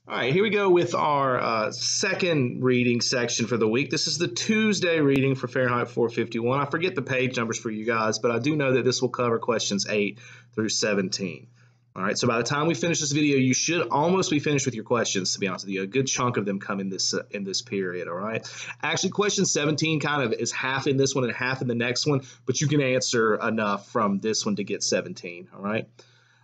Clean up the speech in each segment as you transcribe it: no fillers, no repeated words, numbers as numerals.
All right, here we go with our second reading section for the week. This is the Tuesday reading for Fahrenheit 451. I forget the page numbers for you guys, but I do know that this will cover questions 8 through 17. All right, so by the time we finish this video, you should almost be finished with your questions, to be honest with you. A good chunk of them come in this period, all right? Actually, question 17 kind of is half in this one and half in the next one, but you can answer enough from this one to get 17, all right?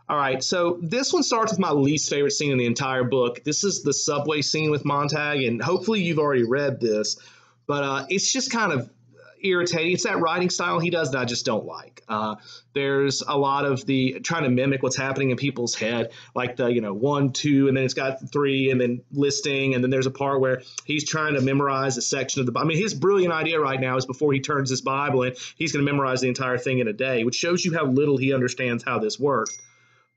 All right, so this one starts with my least favorite scene in the entire book. This is the subway scene with Montag, and hopefully you've already read this, but it's just kind of irritating. It's that writing style he does that I just don't like. There's a lot of the trying to mimic what's happening in people's head, like the 1, 2, and then it's got 3, and then listing, and then there's a part where he's trying to memorize a section of the Bible. I mean, his brilliant idea right now is before he turns his Bible in, he's going to memorize the entire thing in a day, which shows you how little he understands how this works.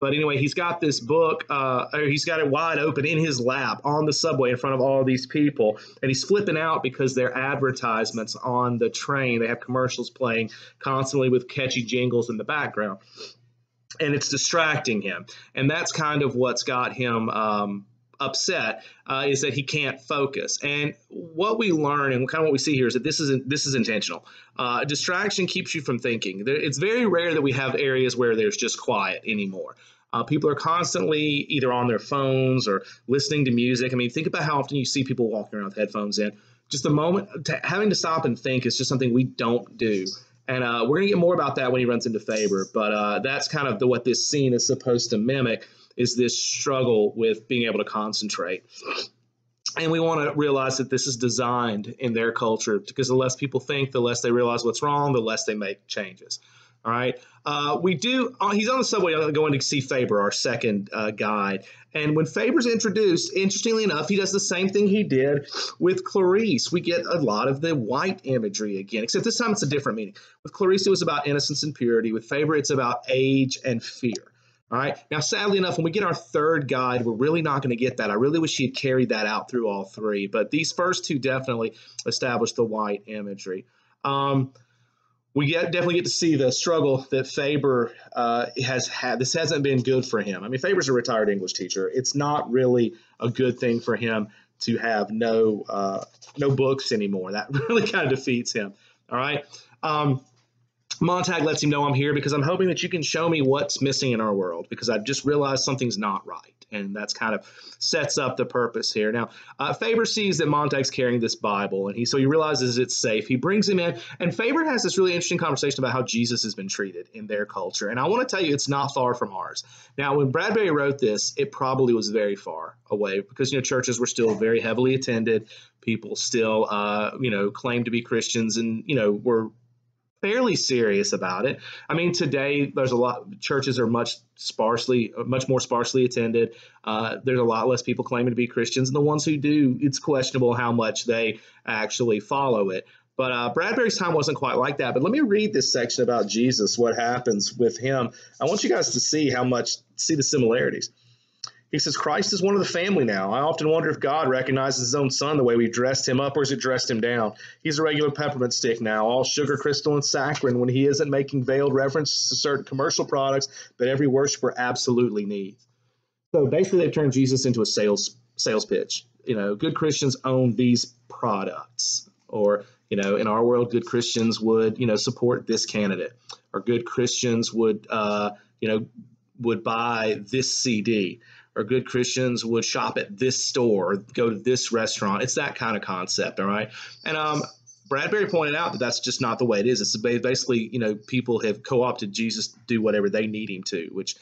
But anyway, he's got this book, he's got it wide open in his lap on the subway in front of all these people. And he's flipping out because they're advertisements on the train. They have commercials playing constantly with catchy jingles in the background. And it's distracting him. And that's kind of what's got him upset, is that he can't focus. And what we learn and kind of what we see here is that this is intentional. Distraction keeps you from thinking. It's very rare that we have areas where there's just quiet anymore. People are constantly either on their phones or listening to music. I mean, think about how often you see people walking around with headphones in. Just a moment, having to stop and think is just something we don't do. And we're going to get more about that when he runs into Faber. But that's kind of what this scene is supposed to mimic, is this struggle with being able to concentrate. And we want to realize that this is designed in their culture, because the less people think, the less they realize what's wrong, the less they make changes. All right. He's on the subway going to see Faber, our second guide. And when Faber's introduced, interestingly enough, he does the same thing he did with Clarice. We get a lot of the white imagery again, except this time it's a different meaning. With Clarice, it was about innocence and purity. With Faber, it's about age and fear. All right. Now, sadly enough, when we get our third guide, we're really not going to get that. I really wish he had carried that out through all three. But these first two definitely establish the white imagery. We definitely get to see the struggle that Faber has had. This hasn't been good for him. I mean, Faber's a retired English teacher. It's not really a good thing for him to have no books anymore. That really kind of defeats him. All right. Montag lets him know I'm here because I'm hoping that you can show me what's missing in our world, because I've just realized something's not right. And that's kind of sets up the purpose here. Now, Faber sees that Montag's carrying this Bible, and so he realizes it's safe. He brings him in, and Faber has this really interesting conversation about how Jesus has been treated in their culture. And I want to tell you, it's not far from ours. Now, when Bradbury wrote this, it probably was very far away, because churches were still very heavily attended. People still claimed to be Christians, and were fairly serious about it. I mean, today there's a lot. Churches are much more sparsely attended. There's a lot less people claiming to be Christians, and the ones who do, it's questionable how much they actually follow it. But Bradbury's time wasn't quite like that. But let me read this section about Jesus, what happens with him. I want you guys to see the similarities. He says, Christ is one of the family now. I often wonder if God recognizes his own son the way we dressed him up, or has it dressed him down? He's a regular peppermint stick now, all sugar, crystal, and saccharine, when he isn't making veiled reference to certain commercial products that every worshiper absolutely needs. So basically, they've turned Jesus into a sales pitch. Good Christians own these products. Or, in our world, good Christians would, support this candidate. Or good Christians would buy this CD. Or good Christians would shop at this store or go to this restaurant. It's that kind of concept, all right? And Bradbury pointed out that that's just not the way it is. It's basically, people have co-opted Jesus to do whatever they need him to, which,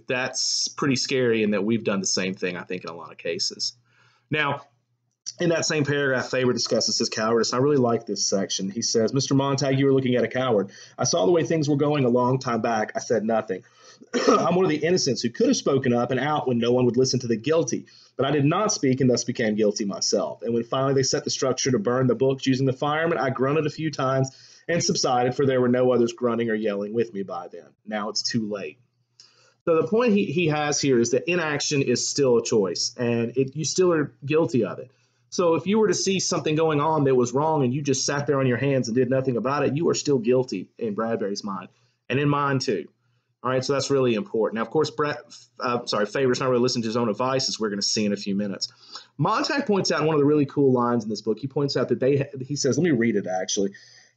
that's pretty scary, and that we've done the same thing, I think, in a lot of cases. Now, in that same paragraph, Faber discusses his cowardice. I really like this section. He says, Mr. Montag, you were looking at a coward. I saw the way things were going a long time back. I said nothing. I'm one of the innocents who could have spoken up and out when no one would listen to the guilty. But I did not speak, and thus became guilty myself. And when finally they set the structure to burn the books using the firemen, I grunted a few times and subsided, for there were no others grunting or yelling with me by then. Now it's too late. So the point he has here is that inaction is still a choice, and you still are guilty of it. So if you were to see something going on that was wrong and you just sat there on your hands and did nothing about it, you are still guilty in Bradbury's mind, and in mine too. All right, so that's really important. Now, of course, Faber's not really listening to his own advice, as we're going to see in a few minutes. Montag points out one of the really cool lines in this book. He points out that he says, let me read it actually.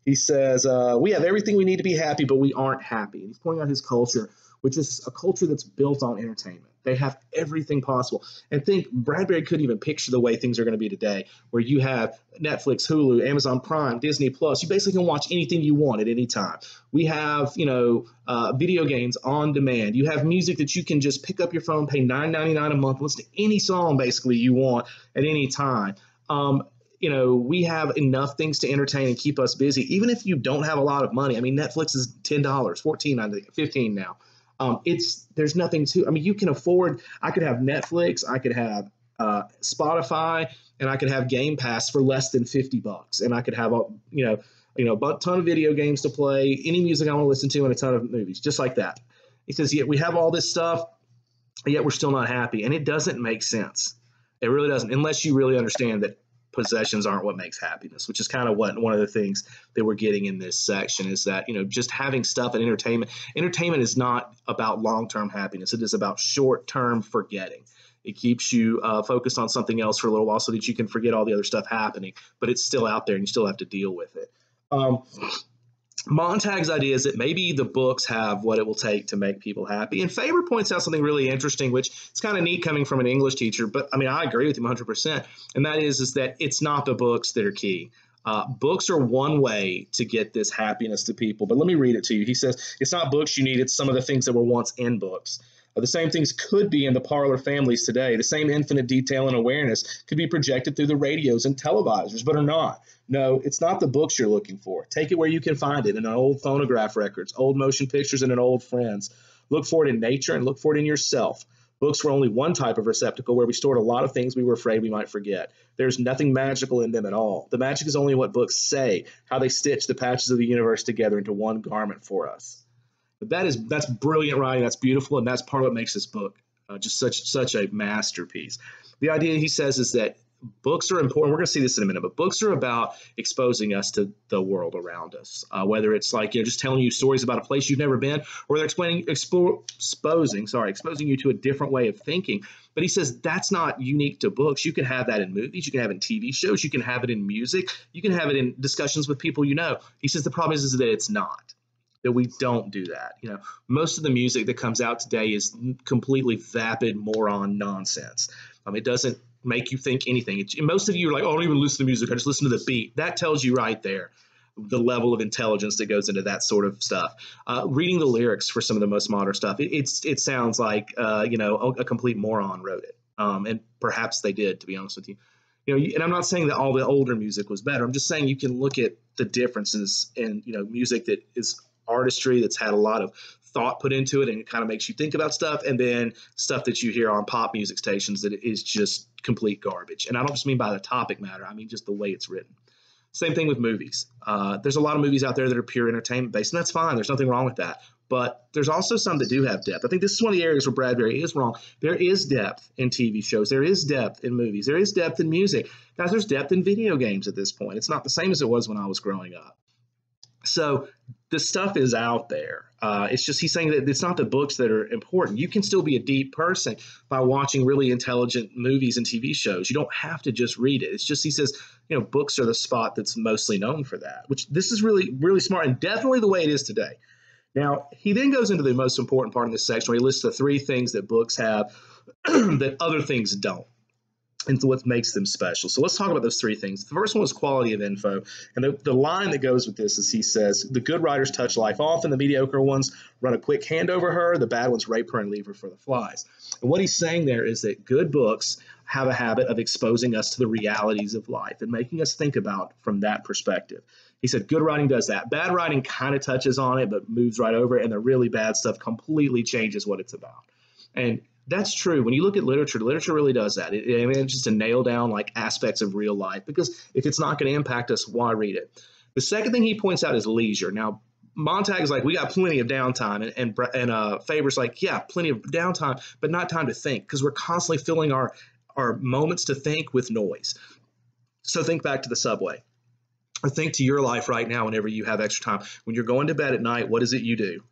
He says, we have everything we need to be happy, but we aren't happy. And he's pointing out his culture, which is a culture that's built on entertainment. They have everything possible. And think, Bradbury couldn't even picture the way things are going to be today, where you have Netflix, Hulu, Amazon Prime, Disney Plus. You basically can watch anything you want at any time. We have, video games on demand. You have music that you can just pick up your phone, pay $9.99 a month, listen to any song basically you want at any time. We have enough things to entertain and keep us busy, even if you don't have a lot of money. I mean, Netflix is $10, $14, I think, $15 now. There's nothing you can afford. I could have Netflix, I could have Spotify, and I could have Game Pass for less than $50, and I could have a ton of video games to play, any music I want to listen to, and a ton of movies, just like that. He says, yet we have all this stuff, yet we're still not happy, and it doesn't make sense. It really doesn't, unless you really understand that possessions aren't what makes happiness, which is kind of one of the things that we're getting in this section is that, just having stuff and entertainment is not about long-term happiness. It is about short-term forgetting. It keeps you focused on something else for a little while so that you can forget all the other stuff happening, but it's still out there and you still have to deal with it. Montag's idea is that maybe the books have what it will take to make people happy. And Faber points out something really interesting, which is kind of neat coming from an English teacher, but I agree with him 100%. And that is that it's not the books that are key. Books are one way to get this happiness to people. But let me read it to you. He says, it's not books you need. It's some of the things that were once in books. The same things could be in the parlor families today. The same infinite detail and awareness could be projected through the radios and televisors, but are not. No, it's not the books you're looking for. Take it where you can find it in an old phonograph records, old motion pictures, and in old friends. Look for it in nature and look for it in yourself. Books were only one type of receptacle where we stored a lot of things we were afraid we might forget. There's nothing magical in them at all. The magic is only what books say, how they stitch the patches of the universe together into one garment for us. But that's brilliant writing. That's beautiful, and that's part of what makes this book just such a masterpiece. The idea, he says, is that books are important. We're going to see this in a minute, but books are about exposing us to the world around us. Whether it's like just telling you stories about a place you've never been, or they're exposing you to a different way of thinking. But he says that's not unique to books. You can have that in movies. You can have it in TV shows. You can have it in music. You can have it in discussions with people you know. He says the problem is that it's not. That we don't do that. Most of the music that comes out today is completely vapid moron nonsense. It doesn't make you think anything. Most of you are like, oh, I don't even listen to music. I just listen to the beat. That tells you right there the level of intelligence that goes into that sort of stuff. Reading the lyrics for some of the most modern stuff, it sounds like a complete moron wrote it, and perhaps they did, to be honest with you. And I'm not saying that all the older music was better. I'm just saying you can look at the differences in music that is artistry, that's had a lot of thought put into it, and it kind of makes you think about stuff, and then stuff that you hear on pop music stations that is just complete garbage. And I don't just mean by the topic matter. I mean just the way it's written. Same thing with movies. There's a lot of movies out there that are pure entertainment based, and that's fine. There's nothing wrong with that. But there's also some that do have depth. I think this is one of the areas where Bradbury is wrong. There is depth in TV shows. There is depth in movies. There is depth in music. Guys, there's depth in video games at this point. It's not the same as it was when I was growing up. So the stuff is out there. It's just he's saying that it's not the books that are important. You can still be a deep person by watching really intelligent movies and TV shows. You don't have to just read it. It's just he says, books are the spot that's mostly known for that, which this is really, really smart and definitely the way it is today. Now, he then goes into the most important part of this section where he lists the three things that books have that other things don't, and what makes them special. So let's talk about those three things. The first one is quality of info. And the line that goes with this is he says, the good writers touch life often, the mediocre ones run a quick hand over her, the bad ones rape her and leave her for the flies. And what he's saying there is that good books have a habit of exposing us to the realities of life and making us think about from that perspective. He said good writing does that. Bad writing kind of touches on it, but moves right over it, and the really bad stuff completely changes what it's about. And that's true. When you look at literature, literature really does that. It's just to nail down like aspects of real life, because if it's not going to impact us, why read it? The second thing he points out is leisure. Now, Montag is like, we got plenty of downtime, and Faber's like, yeah, plenty of downtime, but not time to think, because we're constantly filling our moments to think with noise. So think back to the subway. Or think to your life right now whenever you have extra time. When you're going to bed at night, what is it you do?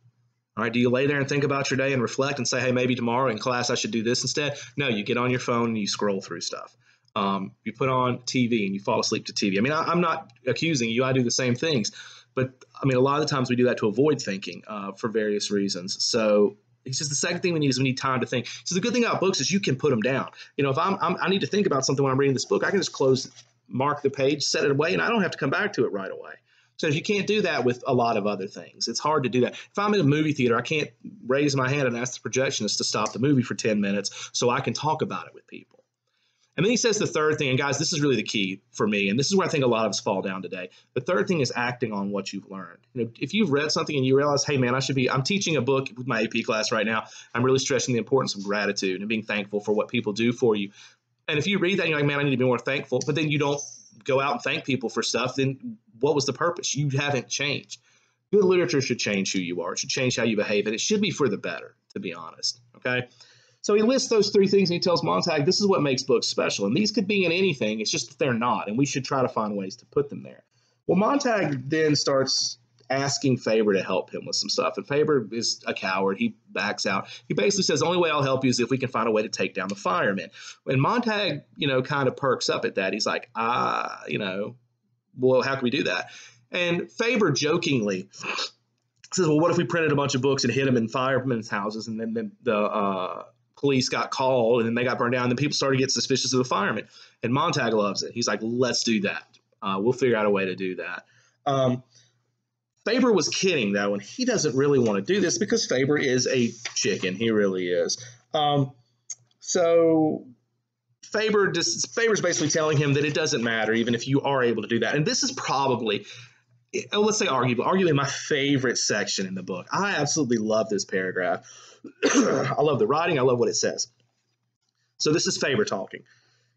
All right, do you lay there and think about your day and reflect and say, hey, maybe tomorrow in class I should do this instead? No, you get on your phone and you scroll through stuff. You put on TV and you fall asleep to TV. I mean, I'm not accusing you. I do the same things. But, I mean, a lot of the times we do that to avoid thinking for various reasons. So it's just the second thing we need is we need time to think. So the good thing about books is you can put them down. You know, if I need to think about something when I'm reading this book, I can just close, mark the page, set it away, and I don't have to come back to it right away. So you can't do that with a lot of other things. It's hard to do that. If I'm in a movie theater, I can't raise my hand and ask the projectionist to stop the movie for 10 minutes so I can talk about it with people. And then he says the third thing, and guys, this is really the key for me, and this is where I think a lot of us fall down today. The third thing is acting on what you've learned. You know, if you've read something and you realize, hey, man, I'm teaching a book with my AP class right now. I'm really stressing the importance of gratitude and being thankful for what people do for you. And if you read that and you're like, man, I need to be more thankful, but then you don't go out and thank people for stuff, then what was the purpose? You haven't changed. Good literature should change who you are. It should change how you behave, and it should be for the better, to be honest, okay? So he lists those three things, and he tells Montag, this is what makes books special. And these could be in anything. It's just that they're not, and we should try to find ways to put them there. Well, Montag then starts asking Faber to help him with some stuff, and Faber is a coward. He backs out. He basically says, the only way I'll help you is if we can find a way to take down the firemen. And Montag, kind of perks up at that. He's like, well, how can we do that? And Faber jokingly says, well, what if we printed a bunch of books and hid them in firemen's houses, and then the police got called, and then they got burned down, and then people started to get suspicious of the firemen. And Montag loves it. He's like, let's do that. We'll figure out a way to do that. Faber was kidding, though, and he doesn't really want to do this because Faber is a chicken. He really is. So Faber's basically telling him that it doesn't matter even if you are able to do that. And this is probably, let's say arguably my favorite section in the book. I absolutely love this paragraph. I love the writing. I love what it says. So this is Faber talking.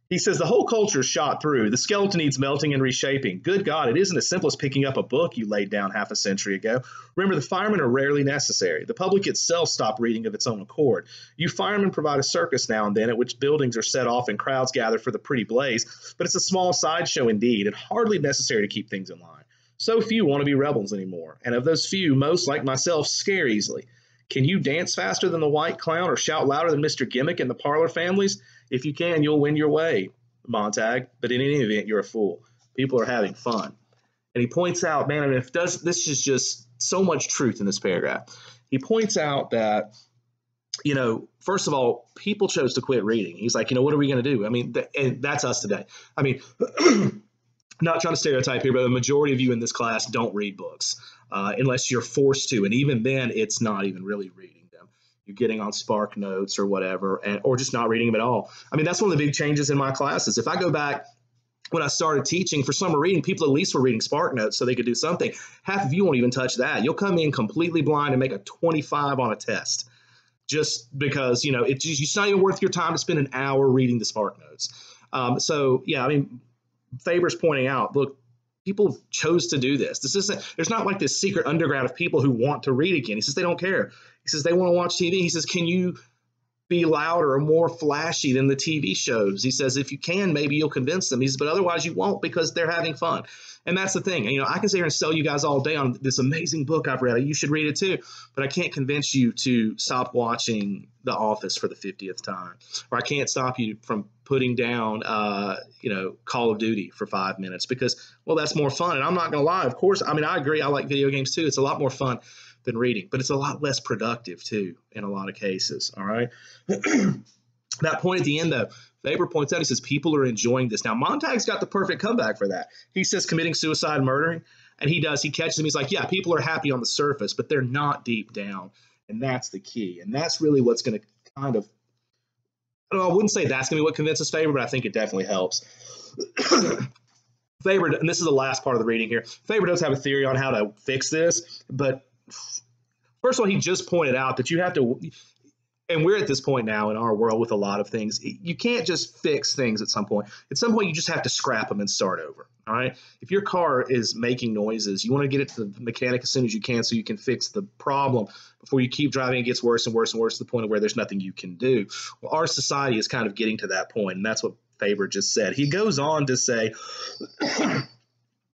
He says, the whole culture is shot through. The skeleton needs melting and reshaping. Good God, it isn't as simple as picking up a book you laid down half a century ago. Remember, the firemen are rarely necessary. The public itself stopped reading of its own accord. You firemen provide a circus now and then at which buildings are set off and crowds gather for the pretty blaze, but it's a small sideshow indeed and hardly necessary to keep things in line. So few want to be rebels anymore, and of those few, most, like myself, scare easily. Can you dance faster than the white clown or shout louder than Mr. Gimmick and the parlor families? If you can, you'll win your way, Montag, but in any event, you're a fool. People are having fun. And he points out, man, I mean, this is just so much truth in this paragraph. He points out that, first of all, people chose to quit reading. He's like, what are we going to do? I mean, and that's us today. I mean, not trying to stereotype here, but the majority of you in this class don't read books unless you're forced to. And even then, it's not even really reading. You're getting on Spark Notes or whatever, or just not reading them at all. I mean, that's one of the big changes in my classes. If I go back when I started teaching for summer reading, people at least were reading Spark Notes so they could do something. Half of you won't even touch that. You'll come in completely blind and make a 25 on a test just because, it's not even worth your time to spend an hour reading the Spark Notes. Faber's pointing out, look, people chose to do this. There's not like this secret underground of people who want to read again. He says they don't care. He says they want to watch TV. He says, can you be louder or more flashy than the TV shows? He says, if you can, maybe you'll convince them. He says, but otherwise you won't because they're having fun. And that's the thing. I can sit here and sell you guys all day on this amazing book I've read. You should read it too. But I can't convince you to stop watching The Office for the 50th time. Or I can't stop you from putting down, Call of Duty for 5 minutes because, well, that's more fun. And I'm not going to lie. Of course, I agree. I like video games too. It's a lot more fun than reading, but it's a lot less productive too in a lot of cases. All right. That point at the end, though, Faber points out, he says, people are enjoying this. Now, Montag's got the perfect comeback for that. He says committing suicide, murdering, and he does. He catches him. He's like, yeah, people are happy on the surface, but they're not deep down. And that's the key. And that's really what's going to kind of, I wouldn't say that's going to be what convinces Faber, but I think it definitely helps. Faber, and this is the last part of the reading here, Faber does have a theory on how to fix this, but first of all, he just pointed out that you have to, and we're at this point now in our world with a lot of things, you can't just fix things at some point. At some point, you just have to scrap them and start over, all right? If your car is making noises, you want to get it to the mechanic as soon as you can so you can fix the problem before you keep driving. It gets worse and worse and worse to the point of where there's nothing you can do. Well, our society is kind of getting to that point, and that's what Faber just said. He goes on to say,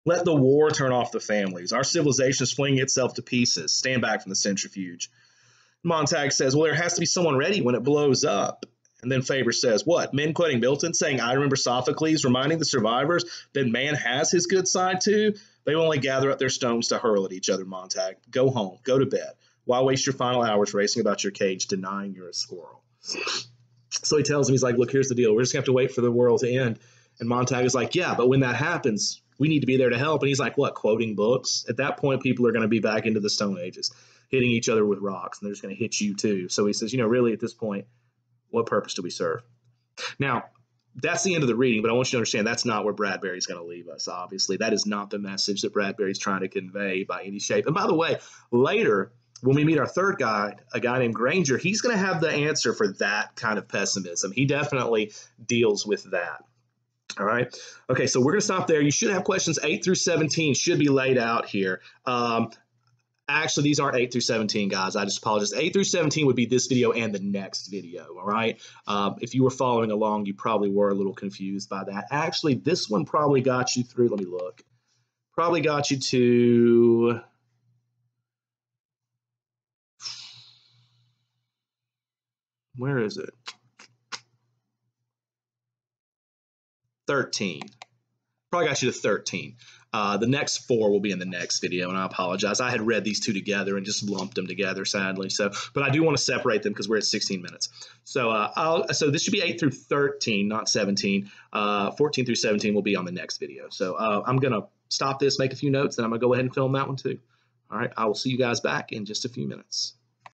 let the war turn off the families. Our civilization is flinging itself to pieces. Stand back from the centrifuge. Montag says, well, there has to be someone ready when it blows up. And then Faber says, what? Men quoting Milton saying, I remember Sophocles reminding the survivors that man has his good side too. They will only gather up their stones to hurl at each other, Montag. Go home. Go to bed. Why waste your final hours racing about your cage, denying you're a squirrel? So he tells him, he's like, look, here's the deal. We're just going to have to wait for the world to end. And Montag is like, yeah, but when that happens, we need to be there to help. And he's like, what, quoting books? At that point, people are going to be back into the Stone Ages, hitting each other with rocks, and they're just going to hit you too. So he says, really, at this point, what purpose do we serve? Now, that's the end of the reading, but I want you to understand that's not where Bradbury's going to leave us, obviously. That is not the message that Bradbury's trying to convey by any shape. And by the way, later, when we meet our third guy, a guy named Granger, he's going to have the answer for that kind of pessimism. He definitely deals with that. All right. Okay, so we're going to stop there. You should have questions 8 through 17 should be laid out here. Actually, these aren't 8 through 17, guys. I just apologize. 8 through 17 would be this video and the next video, all right? If you were following along, you probably were a little confused by that. Actually, this one probably got you through. Let me look. Probably got you to... Where is it? 13. Probably got you to 13. The next 4 will be in the next video, and I apologize. I had read these two together and just lumped them together, sadly. But I do want to separate them because we're at 16 minutes. So this should be 8 through 13, not 17. 14 through 17 will be on the next video. So I'm going to stop this, make a few notes, and I'm going to go ahead and film that one too. All right, I will see you guys back in just a few minutes.